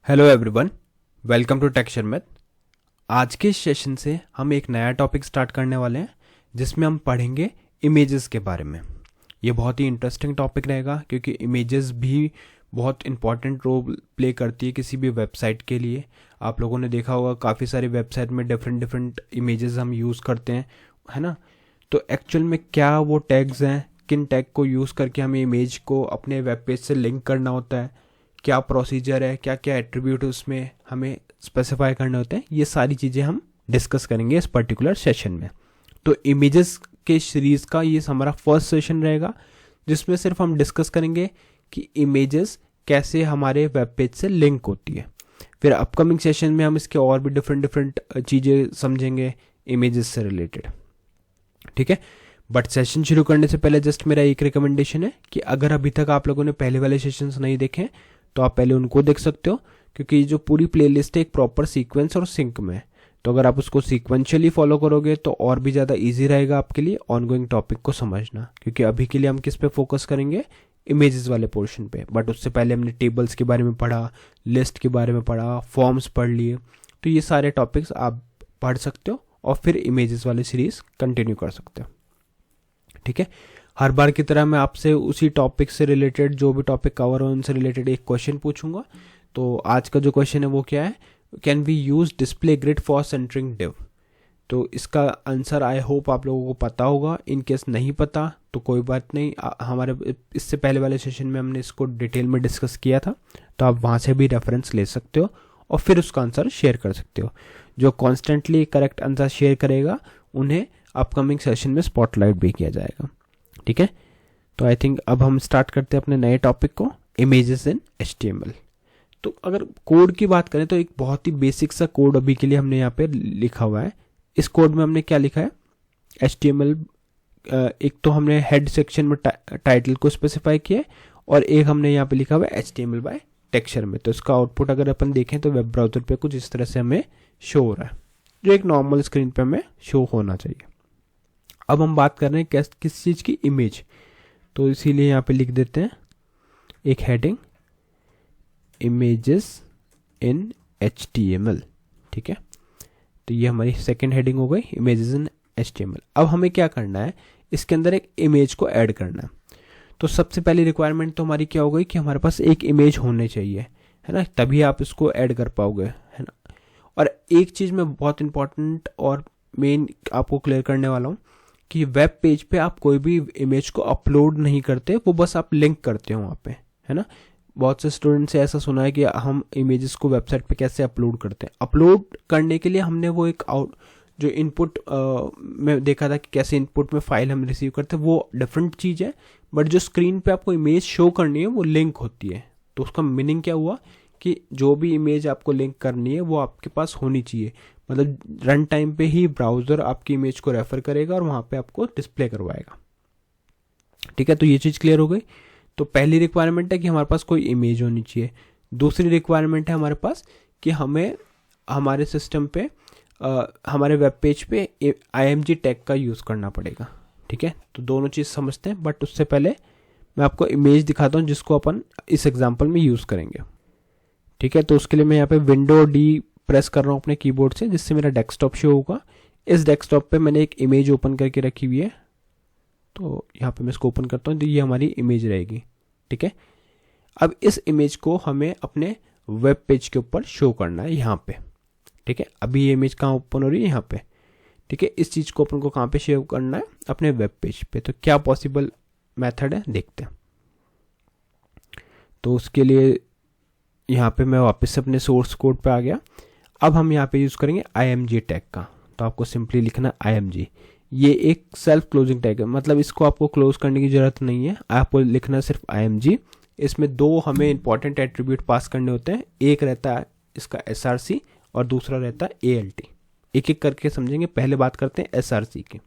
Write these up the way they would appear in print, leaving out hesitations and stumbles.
Hello everyone, welcome to texture math. आज के session से हम एक नया टॉपिक स्टार्ट करने वाले हैं जिसमें हम पढ़ेंगे इमेजेस के बारे में। ये बहुत ही इंटरेस्टिंग टॉपिक रहेगा क्योंकि इमेजेस भी बहुत इंपॉर्टेंट रोल प्ले करती है किसी भी वेबसाइट के लिए। आप लोगों ने देखा होगा काफ़ी सारी वेबसाइट में डिफरेंट इमेजेस हम यूज़ करते हैं, है ना। तो एक्चुअल में क्या वो टैग्स हैं, किन टैग को यूज़ करके हमें इमेज को अपने वेब पेज से लिंक करना होता है, क्या प्रोसीजर है, क्या क्या एट्रीब्यूट उसमें हमें स्पेसिफाई करने होते हैं, ये सारी चीज़ें हम डिस्कस करेंगे इस पर्टिकुलर सेशन में। तो इमेजेस के सीरीज़ का ये हमारा फर्स्ट सेशन रहेगा जिसमें सिर्फ हम डिस्कस करेंगे कि इमेजेस कैसे हमारे वेब पेज से लिंक होती है। फिर अपकमिंग सेशन में हम इसके और भी डिफरेंट चीज़ें समझेंगे इमेजेस से रिलेटेड, ठीक है। बट सेशन शुरू करने से पहले जस्ट मेरा एक रिकमेंडेशन है कि अगर अभी तक आप लोगों ने पहले वाले सेशंस नहीं देखे तो आप पहले उनको देख सकते हो, क्योंकि जो पूरी प्लेलिस्ट है एक प्रॉपर सीक्वेंस और सिंक में है। तो अगर आप उसको सीक्वेंशियली फॉलो करोगे तो और भी ज़्यादा इजी रहेगा आपके लिए ऑनगोइंग टॉपिक को समझना, क्योंकि अभी के लिए हम किस पे फोकस करेंगे, इमेजेस वाले पोर्शन पे। बट उससे पहले हमने टेबल्स के बारे में पढ़ा, लिस्ट के बारे में पढ़ा, फॉर्म्स पढ़ लिए। तो ये सारे टॉपिक्स आप पढ़ सकते हो और फिर इमेजेस वाली सीरीज कंटिन्यू कर सकते हो, ठीक है। हर बार की तरह मैं आपसे उसी टॉपिक से रिलेटेड जो भी टॉपिक कवर हो उनसे रिलेटेड एक क्वेश्चन पूछूंगा। तो आज का जो क्वेश्चन है वो क्या है, can we use display grid for centering div. तो इसका आंसर आई होप आप लोगों को पता होगा। इन केस नहीं पता तो कोई बात नहीं, हमारे इससे पहले वाले सेशन में हमने इसको डिटेल में डिस्कस किया था, तो आप वहाँ से भी रेफरेंस ले सकते हो और फिर उसका आंसर शेयर कर सकते हो। जो कॉन्स्टेंटली करेक्ट आंसर शेयर करेगा उन्हें अपकमिंग सेशन में स्पॉटलाइट भी किया जाएगा, ठीक है। तो आई थिंक अब हम स्टार्ट करते हैं अपने नए टॉपिक को, इमेजेस इन HTML। तो अगर कोड की बात करें तो एक बहुत ही बेसिक सा कोड अभी के लिए हमने यहाँ पे लिखा हुआ है। इस कोड में हमने क्या लिखा है, HTML एक तो हमने हेड सेक्शन में टाइटल को स्पेसिफाई किया है और एक हमने यहाँ पे लिखा हुआ है HTML बाय टेक्सचर में। तो इसका आउटपुट अगर अपन देखें तो वेब ब्राउजर पे कुछ इस तरह से हमें शो हो रहा है, जो एक नॉर्मल स्क्रीन पे हमें शो होना चाहिए। अब हम बात कर रहे हैं किस चीज़ की, इमेज। तो इसीलिए यहाँ पे लिख देते हैं एक हेडिंग, इमेजेस इन HTML, ठीक है। तो ये हमारी सेकंड हेडिंग हो गई, इमेजेस इन HTML। अब हमें क्या करना है, इसके अंदर एक इमेज को ऐड करना है। तो सबसे पहली रिक्वायरमेंट तो हमारी क्या हो गई कि हमारे पास एक इमेज होने चाहिए, है ना, तभी आप इसको ऐड कर पाओगे, है ना। और एक चीज़ मैं बहुत इंपॉर्टेंट और मेन आपको क्लियर करने वाला हूँ कि वेब पेज पे आप कोई भी इमेज को अपलोड नहीं करते, वो बस आप लिंक करते हो वहाँ पे, है ना। बहुत से स्टूडेंट से ऐसा सुना है कि हम इमेजेस को वेबसाइट पे कैसे अपलोड करते हैं। अपलोड करने के लिए हमने वो एक जो इनपुट में देखा था कि कैसे इनपुट में फाइल हम रिसीव करते हैं, वो डिफरेंट चीज़ है। बट जो स्क्रीन पे आपको इमेज शो करनी है वो लिंक होती है। तो उसका मीनिंग क्या हुआ कि जो भी इमेज आपको लिंक करनी है वो आपके पास होनी चाहिए, मतलब रन टाइम पे ही ब्राउज़र आपकी इमेज को रेफर करेगा और वहाँ पे आपको डिस्प्ले करवाएगा, ठीक है। तो ये चीज़ क्लियर हो गई। तो पहली रिक्वायरमेंट है कि हमारे पास कोई इमेज होनी चाहिए। दूसरी रिक्वायरमेंट है हमारे पास कि हमें हमारे सिस्टम पे हमारे वेब पेज पे IMG टैग का यूज़ करना पड़ेगा, ठीक है। तो दोनों चीज़ समझते हैं, बट उससे पहले मैं आपको इमेज दिखाता हूँ जिसको अपन इस एग्जाम्पल में यूज़ करेंगे, ठीक है। तो उसके लिए मैं यहाँ पे विंडो D प्रेस कर रहा हूँ अपने कीबोर्ड से, जिससे मेरा डेस्कटॉप शो होगा। इस डेस्कटॉप पे मैंने एक इमेज ओपन करके रखी हुई है, तो यहाँ पे मैं इसको ओपन करता हूँ तो ये हमारी इमेज रहेगी, ठीक है। अब इस इमेज को हमें अपने वेब पेज के ऊपर शो करना है यहाँ पे, ठीक है। अभी ये इमेज कहाँ ओपन हो रही है, यहाँ पे, ठीक है। इस चीज़ को अपन को कहाँ पे शेव करना है, अपने वेब पेज पे। तो क्या पॉसिबल मेथड है देखते हैं। तो उसके लिए यहाँ पे मैं वापस से अपने सोर्स कोड पे आ गया। अब हम यहाँ पे यूज़ करेंगे IMG टैग का। तो आपको सिंपली लिखना IMG। ये एक सेल्फ क्लोजिंग टैग है, मतलब इसको आपको क्लोज करने की ज़रूरत नहीं है, आपको लिखना सिर्फ IMG। इसमें दो हमें इंपॉर्टेंट एट्रीब्यूट पास करने होते हैं, एक रहता है इसका SRC और दूसरा रहता है ALT। एक एक करके समझेंगे। पहले बात करते हैं SRC की।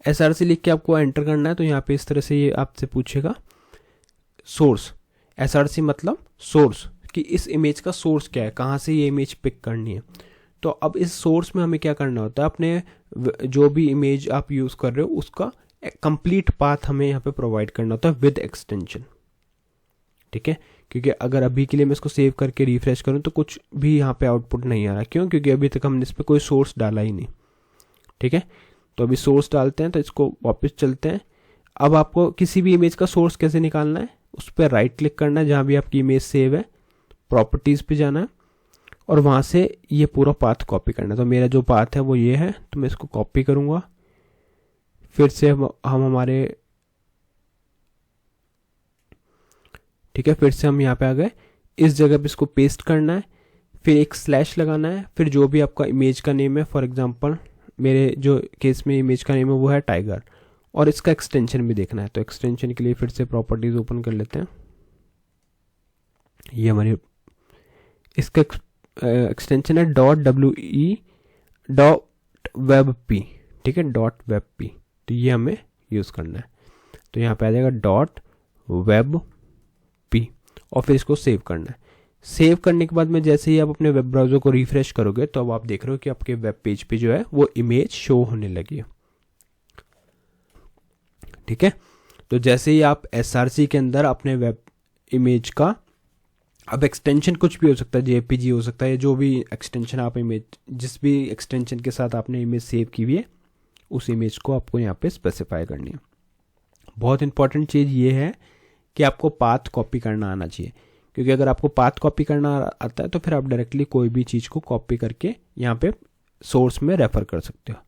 SRC लिख के आपको एंटर करना है। तो यहाँ पे इस तरह से ये आपसे पूछेगा सोर्स। SRC मतलब सोर्स, कि इस इमेज का सोर्स क्या है, कहाँ से ये इमेज पिक करनी है। तो अब इस सोर्स में हमें क्या करना होता है, अपने जो भी इमेज आप यूज़ कर रहे हो उसका कंप्लीट पाथ हमें यहाँ पे प्रोवाइड करना होता है विद एक्सटेंशन, ठीक है। क्योंकि अगर अभी के लिए मैं इसको सेव करके रिफ्रेश करूँ तो कुछ भी यहाँ पे आउटपुट नहीं आ रहा। क्यों? क्योंकि अभी तक हमने इस पर कोई सोर्स डाला ही नहीं। ठीक है, तो अभी सोर्स डालते हैं, तो इसको वापस चलते हैं। अब आपको किसी भी इमेज का सोर्स कैसे निकालना है, उस पर राइट क्लिक करना है जहाँ भी आपकी इमेज सेव है, प्रॉपर्टीज़ पे जाना है और वहाँ से ये पूरा पाथ कॉपी करना है। तो मेरा जो पाथ है वो ये है, तो मैं इसको कॉपी करूँगा। फिर से हम हमारे, ठीक है, फिर से हम यहाँ पे आ गए। इस जगह पे इसको पेस्ट करना है, फिर एक स्लैश लगाना है, फिर जो भी आपका इमेज का नेम है, फॉर एग्जांपल मेरे जो केस में इमेज का नेम है वो है टाइगर, और इसका एक्सटेंशन भी देखना है। तो एक्सटेंशन के लिए फिर से प्रॉपर्टीज ओपन कर लेते हैं। ये हमारी इसका एक्सटेंशन है .web.p, ठीक है, .web.p। तो ये हमें यूज़ करना है। तो यहाँ पे आ जाएगा .web.p और फिर इसको सेव करना है। सेव करने के बाद में जैसे ही आप अपने वेब ब्राउज़र को रिफ्रेश करोगे तो अब आप देख रहे हो कि आपके वेब पेज पे जो है वो इमेज शो होने लगी है। ठीक है, तो जैसे ही आप SRC के अंदर अपने वेब इमेज का, अब एक्सटेंशन कुछ भी हो सकता है, JPG हो सकता है, जो भी एक्सटेंशन आप इमेज, जिस भी एक्सटेंशन के साथ आपने इमेज सेव की हुई है उस इमेज को आपको यहाँ पे स्पेसिफाई करनी है। बहुत इंपॉर्टेंट चीज़ ये है कि आपको पाथ कॉपी करना आना चाहिए, क्योंकि अगर आपको पाथ कॉपी करना आता है तो फिर आप डायरेक्टली कोई भी चीज़ को कॉपी करके यहाँ पे सोर्स में रेफर कर सकते हो।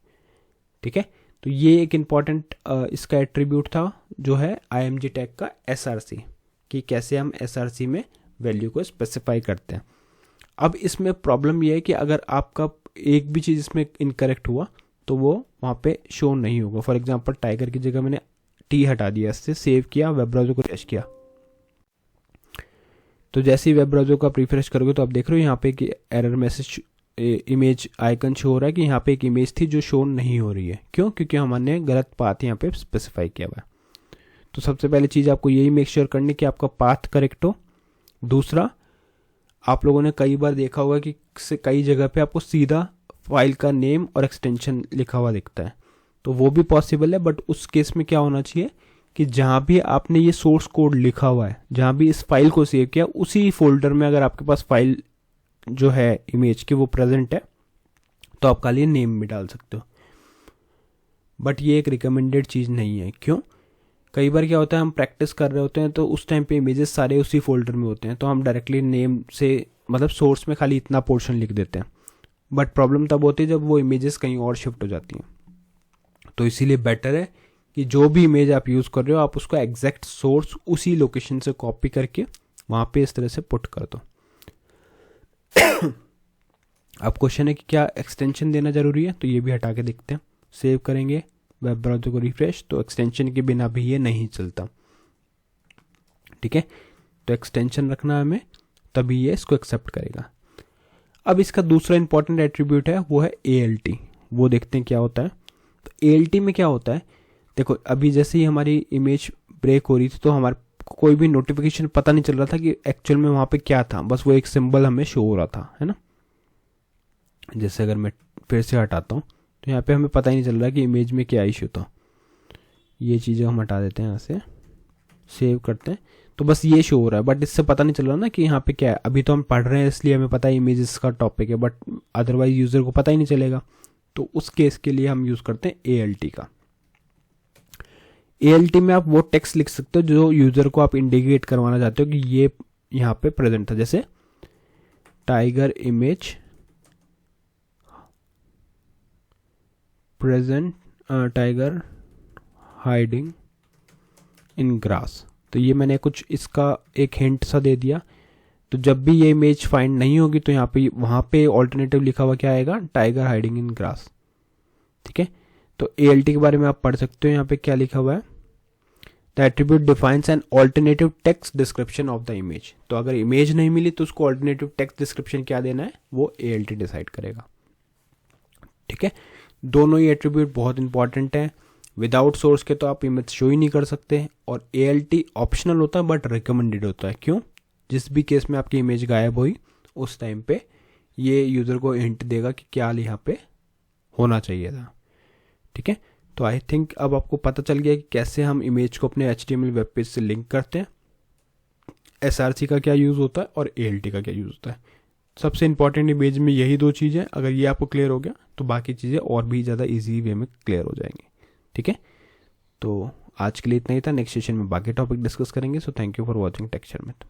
ठीक है, तो ये एक इम्पॉर्टेंट इसका एट्रीब्यूट था जो है IMG टैग का SRC, कि कैसे हम SRC में वैल्यू को स्पेसिफाई करते हैं। अब इसमें प्रॉब्लम ये है कि अगर आपका एक भी चीज़ इसमें इनकरेक्ट हुआ तो वो वहाँ पे शो नहीं होगा। फॉर एग्जांपल टाइगर की जगह मैंने T हटा दिया, इससे सेव किया, वेब ब्राउज़र को रिफ्रेश किया, तो जैसे ही वेब ब्राउज़र को आप रिफ्रेश करोगे तो आप देख रहे हो यहाँ पे कि error message image icon show हो रहा है कि यहाँ पे एक इमेज थी जो शो नहीं हो रही है। क्यों? क्योंकि हमने गलत पाथ यहाँ पे स्पेसिफाई किया हुआ है। तो सबसे पहले चीज़ आपको यही मेक श्योर करनी कि आपका पाथ करेक्ट हो। दूसरा, आप लोगों ने कई बार देखा होगा कि कई जगह पे आपको सीधा फाइल का नेम और एक्सटेंशन लिखा हुआ दिखता है, तो वो भी पॉसिबल है। बट उस केस में क्या होना चाहिए कि जहाँ भी आपने ये सोर्स कोड लिखा हुआ है, जहाँ भी इस फाइल को सेव किया, उसी फोल्डर में अगर आपके पास फाइल जो है इमेज की वो प्रेजेंट है तो आप खाली नेम भी डाल सकते हो। बट ये एक रिकमेंडेड चीज़ नहीं है। क्यों? कई बार क्या होता है, हम प्रैक्टिस कर रहे होते हैं तो उस टाइम पे इमेजेस सारे उसी फोल्डर में होते हैं, तो हम डायरेक्टली नेम से, मतलब सोर्स में खाली इतना पोर्शन लिख देते हैं। बट प्रॉब्लम तब होती है जब वो इमेजेस कहीं और शिफ्ट हो जाती हैं। तो इसीलिए बेटर है कि जो भी इमेज आप यूज़ कर रहे हो आप उसका एग्जैक्ट सोर्स उसी लोकेशन से कॉपी करके वहाँ पे इस तरह से पुट कर दो। अब क्वेश्चन है कि क्या एक्सटेंशन देना ज़रूरी है, तो ये भी हटा के देखते हैं। सेव करेंगे, वेब ब्राउज़र को रिफ्रेश, तो एक्सटेंशन के बिना भी ये नहीं चलता। ठीक है, तो एक्सटेंशन रखना है हमें, तभी ये इसको एक्सेप्ट करेगा। अब इसका दूसरा इंपॉर्टेंट एट्रीब्यूट है वो है ALT। वो देखते हैं क्या होता है। तो ALT में क्या होता है, देखो अभी जैसे ही हमारी इमेज ब्रेक हो रही थी तो हमारे कोई भी नोटिफिकेशन पता नहीं चल रहा था कि एक्चुअल में वहाँ पे क्या था, बस वो एक सिंबल हमें शो हो रहा था, है ना। जैसे अगर मैं फिर से हटाता हूँ तो यहाँ पे हमें पता ही नहीं चल रहा कि इमेज में क्या इशू था। ये चीज़ें हम हटा देते हैं, यहाँ से सेव करते हैं, तो बस ये शो हो रहा है, बट इससे पता नहीं चल रहा ना कि यहाँ पे क्या है। अभी तो हम पढ़ रहे हैं इसलिए हमें पता है इमेजेस का टॉपिक है, बट अदरवाइज यूज़र को पता ही नहीं चलेगा। तो उस केस के लिए हम यूज़ करते हैं ALT का। ALT में आप वो टेक्स्ट लिख सकते हो जो यूज़र को आप इंडिकेट करवाना चाहते हो कि ये यहाँ पे प्रेजेंट था। जैसे tiger image present, tiger hiding in grass. तो ये मैंने कुछ इसका एक हिंट सा दे दिया। तो जब भी ये इमेज फाइंड नहीं होगी तो यहाँ पे वहाँ पे ऑल्टरनेटिव लिखा हुआ क्या आएगा, टाइगर हाइडिंग इन ग्रास। ठीक है, तो ALT के बारे में आप पढ़ सकते हो। यहाँ पे क्या लिखा हुआ है, the attribute defines an alternative text description of the image. तो अगर इमेज नहीं मिली तो उसको ऑल्टरनेटिव टेक्स्ट डिस्क्रिप्शन क्या देना है वो ALT डिसाइड करेगा। ठीक है, दोनों ही एट्रीब्यूट बहुत इंपॉर्टेंट है। विदाउट सोर्स के तो आप इमेज शो ही नहीं कर सकते, और ALT ऑप्शनल होता है बट रिकमेंडेड होता है। क्यों? जिस भी केस में आपकी इमेज गायब हुई उस टाइम पे ये यूज़र को हिंट देगा कि क्या यहाँ पे होना चाहिए था। ठीक है, तो आई थिंक अब आपको पता चल गया कि कैसे हम इमेज को अपने HTML वेब पेज से लिंक करते हैं। SRC का क्या यूज़ होता है और ALT का क्या यूज़ होता है। सबसे इंपॉर्टेंट इमेज में यही दो चीज़ें, अगर ये आपको क्लियर हो गया तो बाकी चीज़ें और भी ज़्यादा ईजी वे में क्लियर हो जाएंगी। ठीक है, तो आज के लिए इतना ही था। नेक्स्ट सेशन में बाकी टॉपिक डिस्कस करेंगे। So thank you for watching texture math.